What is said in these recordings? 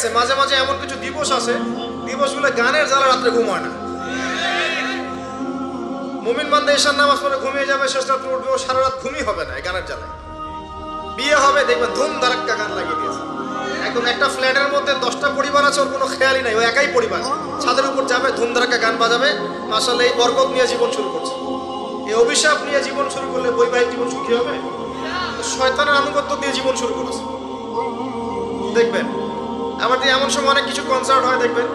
গেছে, মাঝে মাঝে এমন কিছু দিবস আছে, দিবসগুলো গানের জ্বালা রাত্রে ঘুম হয় না। মুমিন বান্দা ঈশার নামাজ পড়ে ঘুমিয়ে যাবে, শেষ রাত্রে উঠবে, ও সারা রাত ঘুমই হবে না এই গানের জ্বালায়। বিয়ে হবে, দেখবেন ধুম ধারাক্কা গান লাগিয়ে দিয়েছে। একদম একটা ফ্ল্যাটের মধ্যে 10টা পরিবার আছে, ওর কোনো খেয়ালই নাই, ও একাই পরিবার। ছাদের উপর যাবে, ধুম ধারাক্কা গান বাজাবে, মাশাআল্লাহ এই বরকত নিয়ে জীবন শুরু করছে। এই অভিশাপ নিয়ে জীবন শুরু করলে বৈবাহিক জীবন সুখী হবে? শয়তানের আনুগত্য দিয়ে জীবন শুরু করেছে। দেখবেন আমাদের এমন সময় অনেক কিছু কনসার্ট হয়, দেখবেন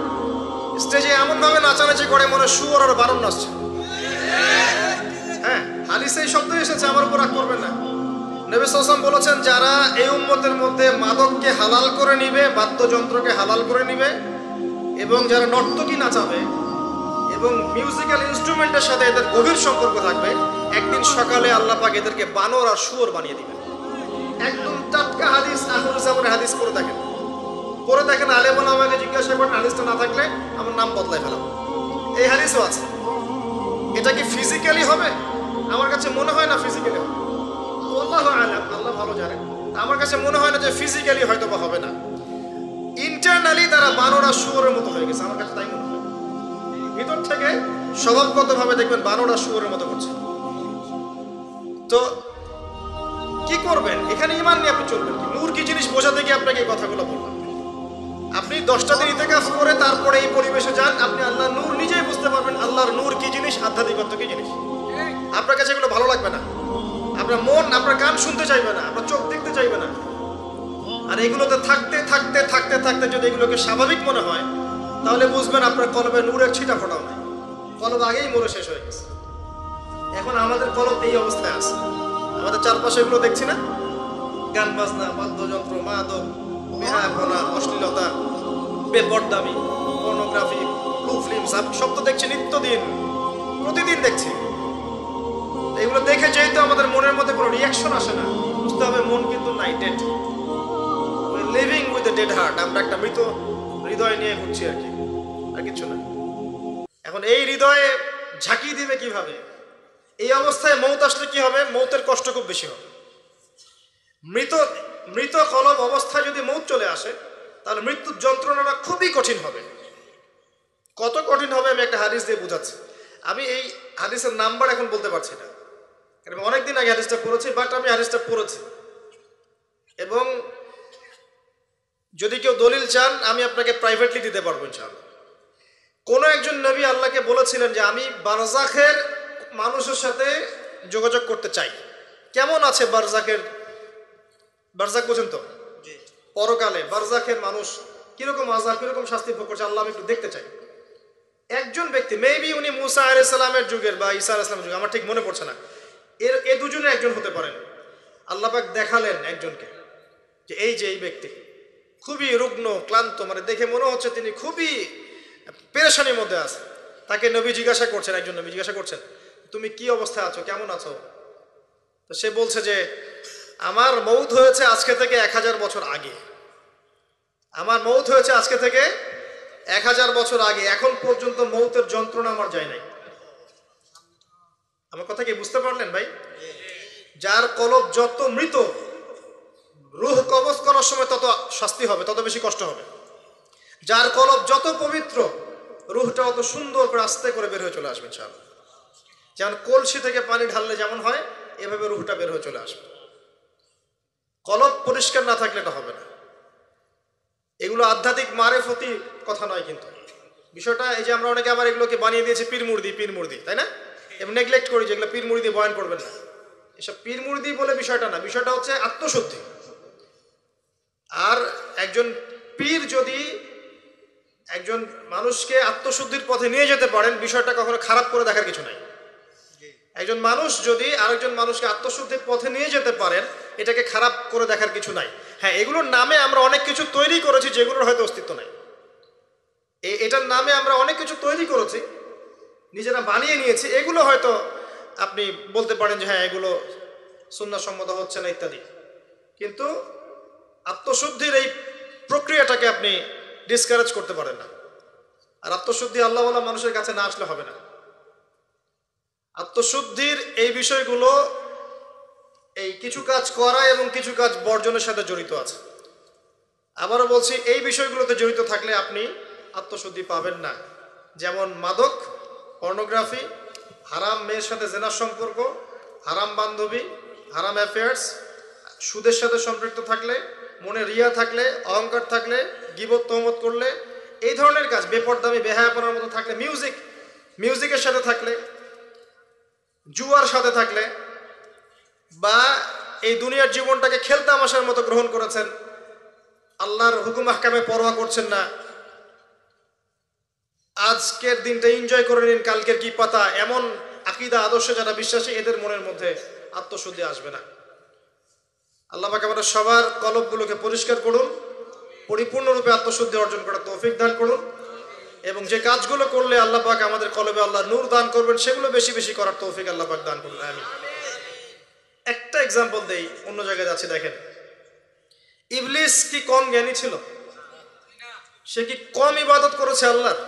স্টেজে এমন ভাবে নাচানাচি করে মনে শুয়োর আর বারণ নাচছে। হ্যাঁ, হাদিসে এই শব্দ এসেছে, আমার উপর রাগ করবেন না। নবী সাল্লাল্লাহু আলাইহি ওয়াসাল্লাম বলেছেন, যারা এই উম্মতের মধ্যে মাদককে হালাল করে নিবে, বাদ্যযন্ত্রকে হালাল করে নিবে, এবং যারা নর্তকী নাচাবে এবং মিউজিক্যাল ইনস্ট্রুমেন্টের সাথে এদের গভীর সম্পর্ক থাকবে, একদিন সকালে আল্লাহ পাক এদেরকে বানর আর শুয়োর বানিয়ে দিবেন। একদম টাটকা হাদিস, আখরুল জামানের হাদিস পড়ে দেখেন, আলেম ওলামাকে জিজ্ঞাসা করেন, হাদিসটা না থাকলে আমার নাম বদলাই ফেলাবো। এই হাদিসও আছে। এটা কি ফিজিক্যালি হবে? আমার কাছে মনে হয় না ফিজিক্যালি হবে। আল্লাহু আ'লাম, আল্লাহ ভালো জানেন। আমার কাছে মনে হয় না যে ফিজিক্যালি হয়তো বা হবে না, ইন্টারনালি তারা বানর আর শুয়োরের মতো হয়ে গেছে। আমার কাছে তাই মনে হয়। ভিতর থেকে স্বভাবগতভাবে দেখবেন বানর আর শুয়োরের মতো করছে। তো কি করবেন? এখানে ঈমান নিয়ে আপনি চলবেন কি? নূর কি জিনিস বোঝাতে গিয়ে আপনাকে এই কথাগুলো বললাম। আপনি 10টা দিন ইতিকাফ করে তারপরে এই পরিবেশে যান, আপনি আল্লাহর নূর নিজেই বুঝতে পারবেন, আল্লাহর নূর কি জিনিস, আধ্যাত্মিকত্ব কি জিনিস। আপনার কাছে এগুলো ভালো লাগবে না, আপনার মন, আপনার কান শুনতে চাইবে না, আপনার চোখ দেখতে চাইবে না। আর এগুলোতে থাকতে থাকতে থাকতে থাকতে যদি এগুলোকে স্বাভাবিক মনে হয়, তাহলে বুঝবেন আপনার কলবে নূরের ছিটা ফোটাও নাই, কলব আগেই মরে শেষ হয়ে গেছে। এখন আমাদের কলব এই অবস্থায় আছে। আমাদের চারপাশে এগুলো দেখছি না, গান বাজনা, বাদ্যযন্ত্র, মাদক, বেহায়াপনা, অশ্লীলতা, বেপরদামি, পর্নোগ্রাফি, ব্লু ফিল্ম, সব তো দেখছি নিত্যদিন, প্রতিদিন দেখছি। এগুলো দেখে যেহেতু আমাদের মনের মধ্যে কোনো রিয়াকশন আসে না, বুঝতে হবে মন কিন্তু নাই, dead. Living with a dead heart. আমরা একটা মৃত হৃদয় নিয়ে ঘুরছি আর কি, আর কিছু না। এখন এই হৃদয়ে ঝাঁকিয়ে দিবে কিভাবে? এই অবস্থায় মৌত আসলে কি হবে? মৌতের কষ্ট খুব বেশি হবে। মৃত কলব অবস্থায় যদি মৌত চলে আসে, তাহলে মৃত্যুর যন্ত্রণাটা খুবই কঠিন হবে। কত কঠিন হবে আমি একটা হাদিস দিয়ে বুঝাচ্ছি। আমি এই হাদিসের নাম্বার এখন বলতে পারছি না, কারণ অনেকদিন আগে হাদিসটা পড়েছি, বাট আমি হাদিসটা পড়েছি। এবং যদি কেউ দলিল চান, আমি আপনাকে প্রাইভেটলি দিতে পারবো ইনশাআল্লাহ। কোন একজন নবী আল্লাহকে বলেছিলেন যে আমি বারজাখের মানুষের সাথে যোগাযোগ করতে চাই। কেমন আছে বারজাখের? বারজাখ বোঝেন তো? পরকালে বারজাখের মানুষ কিরকম আযাব, কিরকম শাস্তি ভোগ করছে, আল্লাহ আমি একটু দেখতে চাই। একজন ব্যক্তি, মেবি উনি মুসা আলাইহিস সালামের যুগের বা ঈসা আলাইহিস সালামের যুগের, আমার ঠিক মনে পড়ছে না, এ দুজনে একজন হতে পারেন। আল্লাহ পাক দেখালেন একজনকে যে এই ব্যক্তি খুবই রুগ্ন, ক্লান্ত, মানে দেখে মনে হচ্ছে তিনি খুবই পেরেশানির মধ্যে আছে। তাকে নবী জিজ্ঞাসা করছেন, একজন নবী জিজ্ঞাসা করছেন, তুমি কি অবস্থায় আছো, কেমন আছো? তো সে বলছে যে আমার মৌত হয়েছে আজকে থেকে 1000 বছর আগে। আমার মৌত হয়েছে আজকে থেকে 1000 বছর আগে, এখন পর্যন্ত মৌতের যন্ত্রণা আমার যায় নাই। আমার কথা কি বুঝতে পারলেন ভাই? যার কলব যত মৃত, রূহ কবজ করার সময় তত শাস্তি হবে, তত বেশি কষ্ট হবে। যার কলব যত পবিত্র, রূহটা অত সুন্দর করে আস্তে করে বের হয়ে চলে আসবে ইনশাআল্লাহ। যেমন কলসি থেকে পানি ঢাললে যেমন হয়, এভাবে রূহটা বের হয়ে চলে আসবে। কলব পরিষ্কার না থাকলে এটা হবে না। এগুলো আধ্যাত্মিক মারেফতি কথা নয়, কিন্তু বিষয়টা এই যে আমরা অনেকে আবার এগুলোকে বানিয়ে দিয়েছি পীর মুর্দি, তাই না? এবং নেগলেক্ট করি যেগুলো পীর মুর্দি বয়ান করবেন না, এসব পীর মুর্দি বলে বিষয়টা না। বিষয়টা হচ্ছে আত্মশুদ্ধি। আর একজন পীর যদি একজন মানুষকে আত্মশুদ্ধির পথে নিয়ে যেতে পারেন, বিষয়টা কখনো খারাপ করে দেখার কিছু নাই। একজন মানুষ যদি আরেকজন মানুষকে আত্মশুদ্ধির পথে নিয়ে যেতে পারেন, এটাকে খারাপ করে দেখার কিছু নাই। হ্যাঁ, এগুলোর নামে আমরা অনেক কিছু তৈরি করেছি যেগুলোর হয়তো অস্তিত্ব নাই। এটার নামে আমরা অনেক কিছু তৈরি করেছি, নিজেরা বানিয়ে নিয়েছি। এগুলো হয়তো আপনি বলতে পারেন যে হ্যাঁ এগুলো সুন্নাহসম্মত হচ্ছে না ইত্যাদি, কিন্তু আত্মশুদ্ধির এই প্রক্রিয়াটাকে আপনি ডিসকারেজ করতে পারেন না। আর আত্মশুদ্ধি আল্লাহওয়ালা মানুষের কাছে না আসলে হবে না। আত্মশুদ্ধির এই বিষয়গুলো এই কিছু কাজ করা এবং কিছু কাজ বর্জনের সাথে জড়িত আছে। আবারও বলছি, এই বিষয়গুলোতে জড়িত থাকলে আপনি আত্মশুদ্ধি পাবেন না। যেমন মাদক, পর্নোগ্রাফি, হারাম মেয়ের সাথে জেনার সম্পর্ক, হারাম বান্ধবী, হারাম অ্যাফেয়ার্স, সুদের সাথে সম্পৃক্ত থাকলে, মনে রিয়া থাকলে, অহংকার থাকলে, গীবত তহমত করলে, এই ধরনের কাজ, বেপরদামি বেহায়াপনার মতো থাকলে, মিউজিকের সাথে থাকলে, জুয়ার সাথে থাকলে, বা এই দুনিয়ার জীবনটাকে খেলতামাশার মতো গ্রহণ করেছেন, আল্লাহর হুকুম আহকামে পরোয়া করছেন না, আজকের দিনটা এনজয় করে নিন, কালকের কি পাতা, এমন আকীদা আদর্শে যারা বিশ্বাসী, এদের মনের মধ্যে আত্মশুদ্ধি আসবে না। আল্লাহ পাক আমাদের সবার কলবগুলোকে পরিষ্কার করুন, পরিপূর্ণরূপে আত্মশুদ্ধি অর্জন করার তৌফিক দান করুন, এবং যে কাজগুলো করলে আল্লাহ পাক আমাদের কলবে আল্লাহ নূর দান করবেন, সেগুলো বেশি বেশি করার তৌফিক আল্লাহ পাক দান করুন। আমিন। একটা এক্সাম্পল দেই, অন্য জায়গায় যাচ্ছি। দেখেন, ইবলিস কি কম জ্ঞানী ছিল? সে কি কম ইবাদত করেছে আল্লাহর?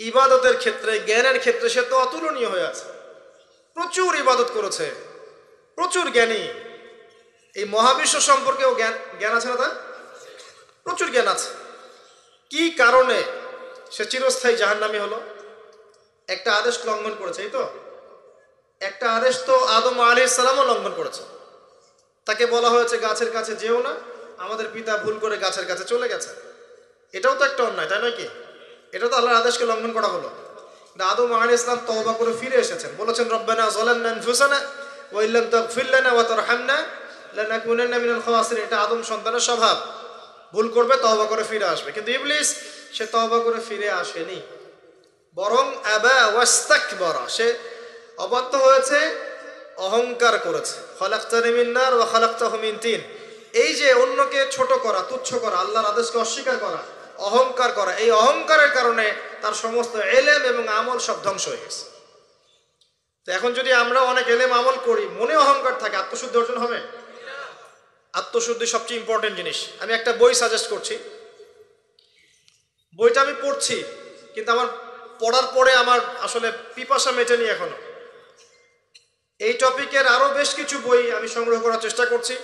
ইবাদতের ক্ষেত্রে, জ্ঞানের ক্ষেত্রে সে তো অতুলনীয় হয়ে আছে। প্রচুর ইবাদত করেছে, প্রচুর জ্ঞানী। এই মহাবিশ্ব সম্পর্কেও জ্ঞান আছে না? তার প্রচুর জ্ঞান আছে। কি কারণে সে চিরস্থায়ী জাহান্নামী হলো? একটা আদেশ লঙ্ঘন করেছে। এই তো একটা আদেশ তো আদম আলাইহিস সালামও লঙ্ঘন করেছে। তাকে বলা হয়েছে গাছের কাছে যেও না, আমাদের পিতা ভুল করে গাছের কাছে চলে গেছে। এটাও তো একটা অন্যায়, তাই নয় কি? এটা তো আল্লাহর আদেশকে লঙ্ঘন করা হলো। আদম আলাইহিস সালাম তওবা করে ফিরে এসেছেন, বলেছেন রব্বানা যালামনা আনফুসানা ওয়া ইল্লাম তাগফির লানা ওয়া তারহামনা লানাকুনান্না মিনাল খাসিরিন। এটা আদম সন্তানের স্বভাব, ভুল করবে, তওবা করে ফিরে আসবে। কিন্তু ইবলিস, সে তওবা করে ফিরে আসেনি, বরং আবা ওয়াস্তাকবারা, সে অবাধ্য হয়েছে, অহংকার করেছে। খালাকতানি মিন নার ওয়া খালাকতাহু মিন তিন। এই যে অন্যকে ছোট করা, তুচ্ছ করা, আল্লাহর আদেশকে অস্বীকার করা, অহংকার করা, এই অহংকারের কারণে তার সমস্ত এলেম এবং আমল সব ধ্বংস হয়ে গেছে। তো এখন যদি আমরা অনেক এলেম আমল করি, মনে অহংকার থাকে, আত্মশুদ্ধি অর্জন হবে? আত্মশুদ্ধি সবচেয়ে ইম্পর্টেন্ট জিনিস। আমি একটা বই সাজেস্ট করছি। বইটা আমি পড়ছি, কিন্তু আমার পড়ার পরে আমার আসলে পিপাসা মেটেনি এখনো। এই টপিকের আরো বেশ কিছু বই আমি সংগ্রহ করার চেষ্টা করছি।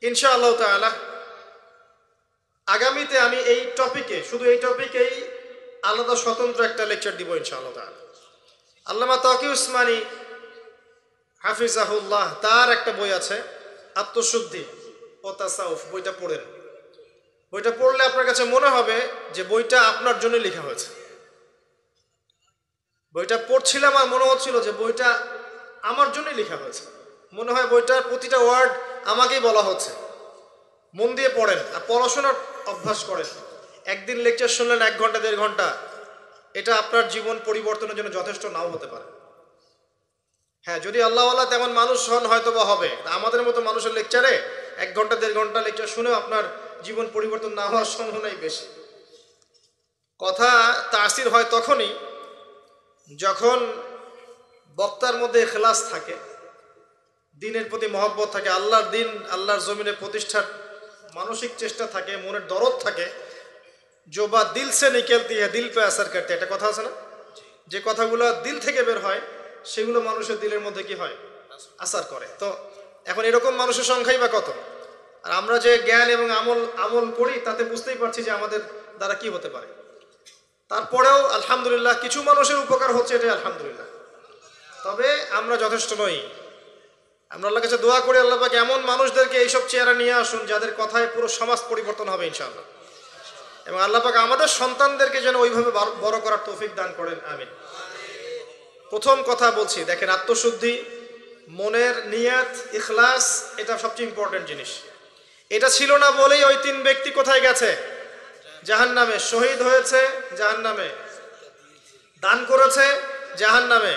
ইনশাআল্লাহ তাআলা আগামীতে আমি এই টপিকে, শুধু এই টপিকেই আলাদা স্বতন্ত্র একটা লেকচার দিব ইনশাআল্লাহ তাআলা। আল্লামা তাকি উসমানী হাফিজাহুল্লাহ, তার একটা বই আছে আত্মশুদ্ধি ও তাসাউফ। বইটা পড়েন। বইটা পড়লে আপনার কাছে মনে হবে যে বইটা আপনার জন্য লেখা হয়েছে। বইটা পড়ছিলাম আর মনে হচ্ছিল যে বইটা আমার জন্যই লেখা হয়েছে। মনে হয় বইটার প্রতিটা ওয়ার্ড আমাকেই বলা হচ্ছে। মন দিয়ে পড়েন আর পড়াশোনার অভ্যাস করেন। একদিন লেকচার শুনলেন 1 ঘন্টা 1.5 ঘন্টা, এটা আপনার জীবন পরিবর্তনের জন্য যথেষ্ট নাও হতে পারে। হ্যাঁ, যদি আল্লাহওয়ালা তেমন মানুষ হন হয়তো বা হবে। আমাদের মতো মানুষের লেকচারে 1 ঘন্টা 1.5 ঘন্টা লেকচার শুনেও আপনার জীবন পরিবর্তন না হওয়ার সম্ভাবনাই বেশি। কথা তাসির হয় তখনই যখন বক্তার মধ্যে ইখলাস থাকে, দিনের প্রতি মহব্বত থাকে, আল্লাহর দিন, আল্লাহর জমিনে প্রতিষ্ঠার মানসিক চেষ্টা থাকে, মনের দরদ থাকে। जो बात दिल से निकलती है दिल पे असर करती है, একটা কথা আছে না? যে কথাগুলো দিল থেকে বের হয় সেগুলো মানুষের দিলের মধ্যে কি হয়? আসার করে। তো এখন এরকম মানুষের সংখ্যাই বা কত? আর আমরা যে জ্ঞান এবং আমল করি তাতে বুঝতেই পারছি যে আমাদের দ্বারা কি হতে পারে। তারপরেও আলহামদুলিল্লাহ কিছু মানুষের উপকার হচ্ছে, এটাই আলহামদুলিল্লাহ। তবে আমরা যথেষ্ট নই। আমরা আল্লাহর কাছে দোয়া করি, আল্লাহ পাক এমন মানুষদেরকে এইসব চেহারা নিয়ে আসুন যাদের কথায় পুরো সমাজ পরিবর্তন হবে ইনশাআল্লাহ। এবং আল্লাহ পাক আমাদের সন্তানদেরকে যেন ওইভাবে বড় করার তৌফিক দান করেন। আমিন। প্রথম কথা বলছি, দেখেন, আত্মশুদ্ধি, মনের নিয়াত, ইখলাস, এটা সবচেয়ে ইম্পর্টেন্ট জিনিস। এটা ছিল না বলেই ওই 3 ব্যক্তি কোথায় গেছে? জাহান্নামে। শহীদ হয়েছে জাহান্নামে, দান করেছে জাহান্নামে,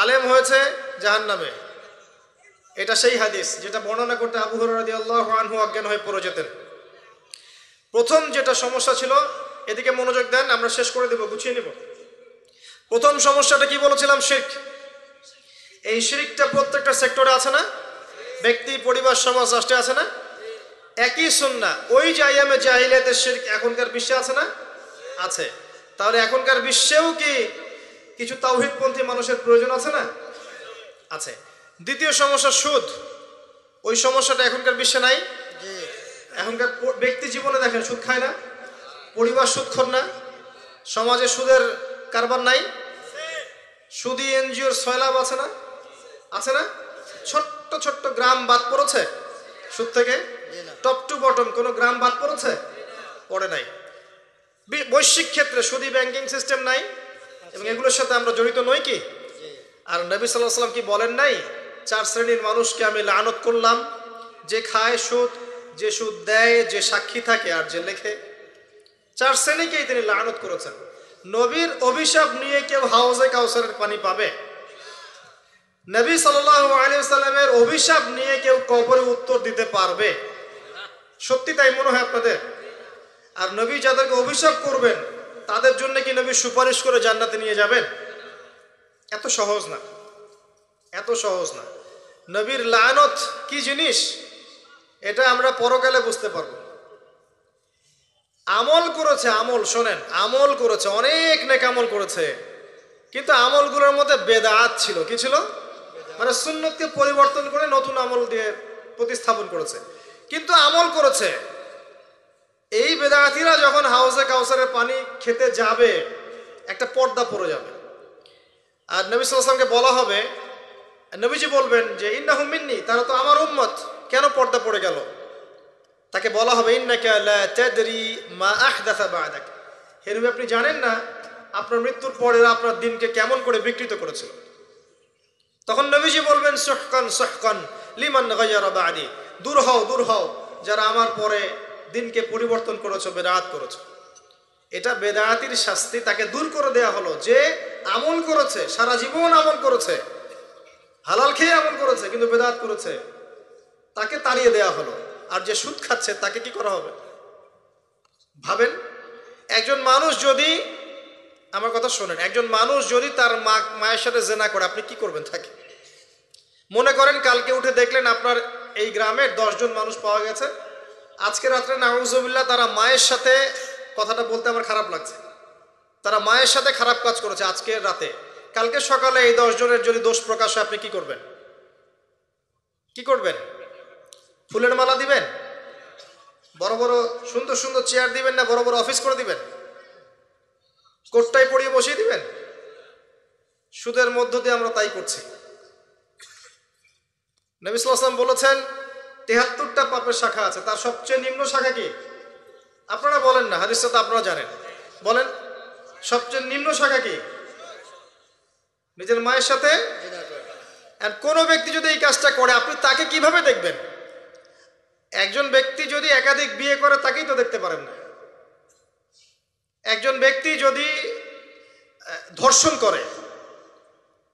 আলেম হয়েছে জাহান্নামে। এটা সেই হাদিস যেটা বর্ণনা করতে আবু হুরায়রা রাদিয়াল্লাহু আনহু অজ্ঞান হয়ে পড়ে যেতেন। প্রথম যেটা সমস্যা ছিল, এদিকে মনোযোগ দেন, আমরা শেষ করে দেব, গুছিয়ে নেব। প্রথম সমস্যাটা কি বলেছিলাম? শিরক। এই শিরকটা প্রত্যেকটা সেক্টরে আছে না? ব্যক্তি, পরিবার, সমাজ, রাষ্ট্রে আছে না? একই সুন্নাহ। ওই যে আইয়ামে জাহিলিয়াতের শিরক এখনকার বিশ্বে আছে না? আছে। তাহলে এখনকার বিশ্বেও কি কিছু তাওহীদপন্থী মানুষের প্রয়োজন আছে না? আছে। দ্বিতীয় সমস্যা সুদ। ওই সমস্যাটা এখনকার বিশ্বে নাই? এখনকার ব্যক্তি জীবনে দেখেন সুদ খায় না, পরিবার সুদখোর না, সমাজে সুদের কারবার নাই, সুদী এনজিওর সয়লাভ আছে না, আছে না? ছোট্ট ছোট্ট গ্রাম বাদ পড়েছে সুদ থেকে, টপ টু বটম কোনো গ্রাম বাদ পড়েছে? পড়ে নাই। বৈশ্বিক ক্ষেত্রে সুদী ব্যাংকিং সিস্টেম নাই, এবং এগুলোর সাথে আমরা জড়িত নই কি? আর নবী সাল্লাল্লাহু আলাইহি ওয়াসাল্লাম কি বলেন নাই, 4 শ্রেণীর মানুষকে আমি লানত করলাম, যে খায় সুদ, যে সুদ দেয়, যে সাক্ষী থাকে আর যে লেখে। 4 শ্রেণীকেই তিনি লানত করেছেন। নবীর অভিশাপ নিয়ে কেউ হাউজে কাউসারের পানি পাবে? নবী সাল্লাল্লাহু আলাইহি ওয়াসাল্লামের অভিশাপ নিয়ে কেউ কবরে উত্তর দিতে পারবে? সত্যি তাই মনে হয় আপনাদের? আর নবী যাদেরকে অভিশাপ করবেন তাদের জন্য কি নবী সুপারিশ করে জান্নাতে নিয়ে যাবেন? এত সহজ না, এত সহজ না। নবীর লানত কি জিনিস এটা আমরা পরকালে বুঝতে পারবো। আমল করেছে, আমল শোনেন, আমল করেছে, অনেক নেক আমল করেছে, কিন্তু আমলগুলোর মধ্যে বেদাত ছিল। কি ছিল? মানে সুন্নতকে পরিবর্তন করে নতুন আমল দিয়ে প্রতিস্থাপন করেছে, কিন্তু আমল করেছে। এই বেদাতিরা যখন হাউজে কাউসারের পানি খেতে যাবে একটা পর্দা পড়ে যাবে, আর নবী সাল্লাল্লাহু আলাইহি ওয়াসাল্লামকে বলা হবে, নবীজি বলবেন যে ইন্নাহুম মিন্নি, তারা তো আমার উম্মত, কেন পর্দা পড়ে গেল? তাকে বলা হবে ইন্নাকা লা তাদরি মা আহদাসা বা'দাক, হে নবী আপনি জানেন না আপনার মৃত্যুর পরে আপনার দিনকে কেমন করে বিকৃত করেছিল। তখন নবীজি বলবেন সুহকান সুহকান লিমান গায়্যারা বা'দি, দূর হও, দূর হও যারা আমার পরে দিনকে পরিবর্তন করেছো, বেদাত করেছো। এটা বেদাতির শাস্তি, তাকে দূর করে দেয়া হলো। যে আমল করেছে, সারা জীবন আমল করেছে, হালাল খেয়ে আমল করেছে, কিন্তু বেদাত করেছে, তাকে তাড়িয়ে দেয়া হলো। আর যে সুদ খাচ্ছে তাকে কি করা হবে? ভাবেন, একজন মানুষ যদি, আমার কথা শোনেন, একজন মানুষ যদি তার মায়ের সাথে জেনা করে, আপনি কি করবেন তাকে? মনে করেন কালকে উঠে দেখলেন আপনার এই গ্রামের 10 জন মানুষ পাওয়া গেছে, আজকে রাত্রে নাউজুবিল্লাহ তারা মায়ের সাথে, কথাটা বলতে আমার খারাপ লাগছে, তারা মায়ের সাথে খারাপ কাজ করেছে আজকে রাতে, কালকে সকালে এই 10 জনের যদি দোষ প্রকাশ হয় আপনি কি করবেন? কি করবেন? ফুলের মালা দিবেন? বড় বড় সুন্দর সুন্দর চেয়ার দিবেন, না বড় বড় অফিস করে দিবেন? কোটটাই পরিয়ে বসিয়ে দিবেন? সুদের মধ্য দিয়ে আমরা তাই করছি। নবী সাল্লাল্লাহু আলাইহি ওয়াসাল্লাম বলেছেন 73টা পাপের শাখা আছে, তার সবচেয়ে নিম্ন শাখা কি? আপনারা বলেন না, হাদিসটা তো আপনারা জানেন, বলেন সবচেয়ে নিম্ন শাখা কি? নিজের মায়ের সাথে। আর কোন ব্যক্তি যদি এই কাজটা করে আপনি তাকে কিভাবে দেখবেন? একজন ব্যক্তি যদি একাধিক বিয়ে করে তাকেই তো দেখতে পারেন না। একজন ব্যক্তি যদি ধর্ষণ করে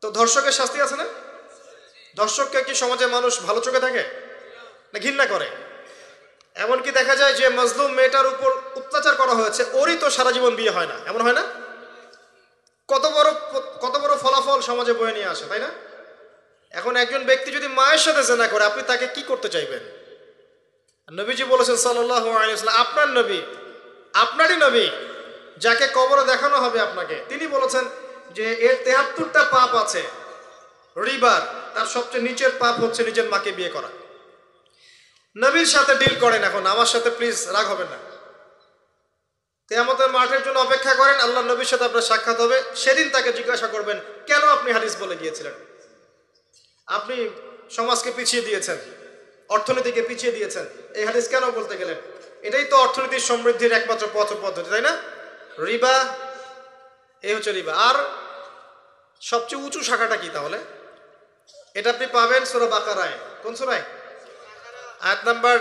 তো ধর্ষকের শাস্তি আছে না? ধর্ষককে কি সমাজে মানুষ ভালো চোখে থাকে না ঘৃণা করে? এমনকি দেখা যায় যে মজলুম মেয়েটার উপর অত্যাচার করা হয়েছে, ওরই তো সারা জীবন বিয়ে হয় না, এমন হয় না? কত বড় ফলাফল সমাজে বয়ে নিয়ে আসে, তাই না? এখন একজন ব্যক্তি যদি মায়ের সাথে জেনা করে আপনি তাকে কি করতে চাইবেন? নবীজি বলেছেন সাল্লাল্লাহু আলাইহি ওয়াসাল্লাম, আপনার নবী, আপনারই নবী, যাকে কবরে দেখানো হবে আপনাকে, তিনি বলেছেন যে এর 73টা পাপ আছে রিবার, তার সবচেয়ে নিচের পাপ হচ্ছে নিজের মাকে বিয়ে করা। নবীর সাথে ডিল করেন, এখন আমার সাথে প্লিজ রাগ হবেন না। কিয়ামতের মাঠের জন্য অপেক্ষা করেন, আল্লাহ নবীর সাথে আপনার সাক্ষাৎ হবে, সেদিন তাকে জিজ্ঞাসা করবেন কেন আপনি হাদিস বলে গিয়েছিলেন? আপনি সমাজকে পিছিয়ে দিয়েছেন, অর্থনীতিকে পিছিয়ে দিয়েছেন, এই হাদিস কেন বলতে গেলেন? এটাই তো অর্থনীতির সমৃদ্ধির একমাত্র পথ পদ্ধতি, তাই না? রিবা, এই হচ্ছে রিবা। আর সবচেয়ে উঁচু শাখাটা কি তাহলে? এটা আপনি পাবেন সূরা বাকারায়। কোন সূরায়? আয়াত নাম্বার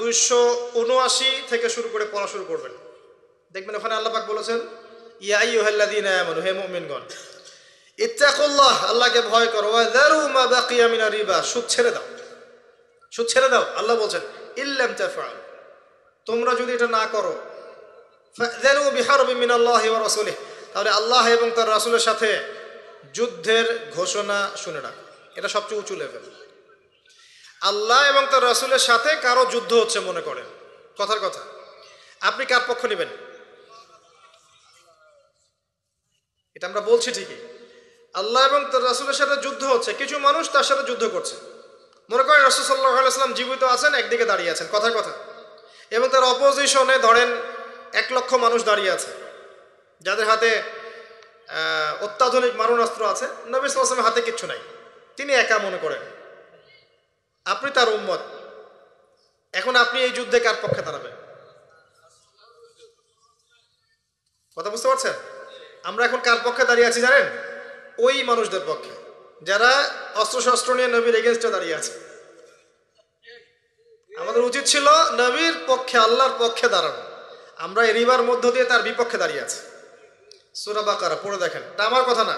279 থেকে শুরু করে পড়া শুরু করবেন, দেখবেন ওখানে আল্লাহ পাক বলেছেন ইয়া আইয়ুহাল্লাযীনা আমানু, হে মুমিনগণ, ইত্তাকুল্লাহ, আল্লাহকে ভয় করো, ওয়া যারু মা বাকিয়া মিনার রিবা, সুদ ছেড়ে দাও, সুদ ছেড়ে দাও। আল্লাহ বলছেন ইল্লাম তাফআল, তোমরা যদি এটা না করো, ফাযানু বিহারবিন মিনাল্লাহি ওয়া রাসূলিহি, তাহলে আল্লাহ এবং তার রাসূলের সাথে যুদ্ধের ঘোষণা শুনে রাখো। এটা সবচেয়ে উঁচু লেভেল। আল্লাহ এবং তার রাসূলের সাথে কারো যুদ্ধ হচ্ছে মনে করেন, কথার কথা, আপনি কার পক্ষ নেবেন? এটা আমরা বলছি ঠিকই, আল্লাহ এবং তার রাসূলের সাথে যুদ্ধ হচ্ছে, কিছু মানুষ তার সাথে যুদ্ধ করছে। মনে করেন রাসূল সাল্লাল্লাহু আলাইহি ওয়াসাল্লাম জীবিত আছেন, একদিকে দাঁড়িয়ে আছেন, কথার কথা, এবং তার অপোজিশনে ধরেন 1,00,000 মানুষ দাঁড়িয়ে আছে যাদের হাতে অত্যাধুনিক মারণাস্ত্র আছে, নবী সাল্লাল্লাহু আলাইহি ওয়াসাল্লামের হাতে কিচ্ছু নাই, তিনি একা মনে করেন, আপনি তার উম্মত। এখন আপনি এই যুদ্ধে কার পক্ষে দাঁড়াবেন? কথা বুঝতে পারছেন? আমরা এখন কার পক্ষে দাঁড়িয়ে আছি জানেন? ওই মানুষদের পক্ষে যারা অস্ত্রশস্ত্র নিয়ে নবীর এগেনস্টে দাঁড়িয়ে আছে। আমাদের উচিত ছিল নবীর পক্ষে, আল্লাহর পক্ষে দাঁড়ানো। আমরা এই রিবার মধ্য দিয়ে তার বিপক্ষে দাঁড়িয়ে আছি। সূরা বাকারা পড়ে দেখেন, এটা আমার কথা না,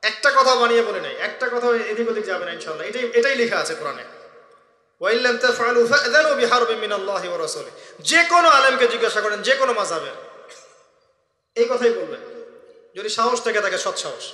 একটা কথা বানিয়ে বলে নাই, একটা কথা এদিক ওদিক যাবে না ইনশাআল্লাহ। এটাই লেখা আছে কোরআনে, ওয়াইল্লাম তাফআলু ফাআযানু বিহারবিন মিনাল্লাহি ওয়া রাসূলিহি। যে কোনো আলেমকে জিজ্ঞাসা করেন, যে কোনো মাযহাবের, এই কথাই বলবেন যদি সাহস থেকে থাকে, সৎ সাহস।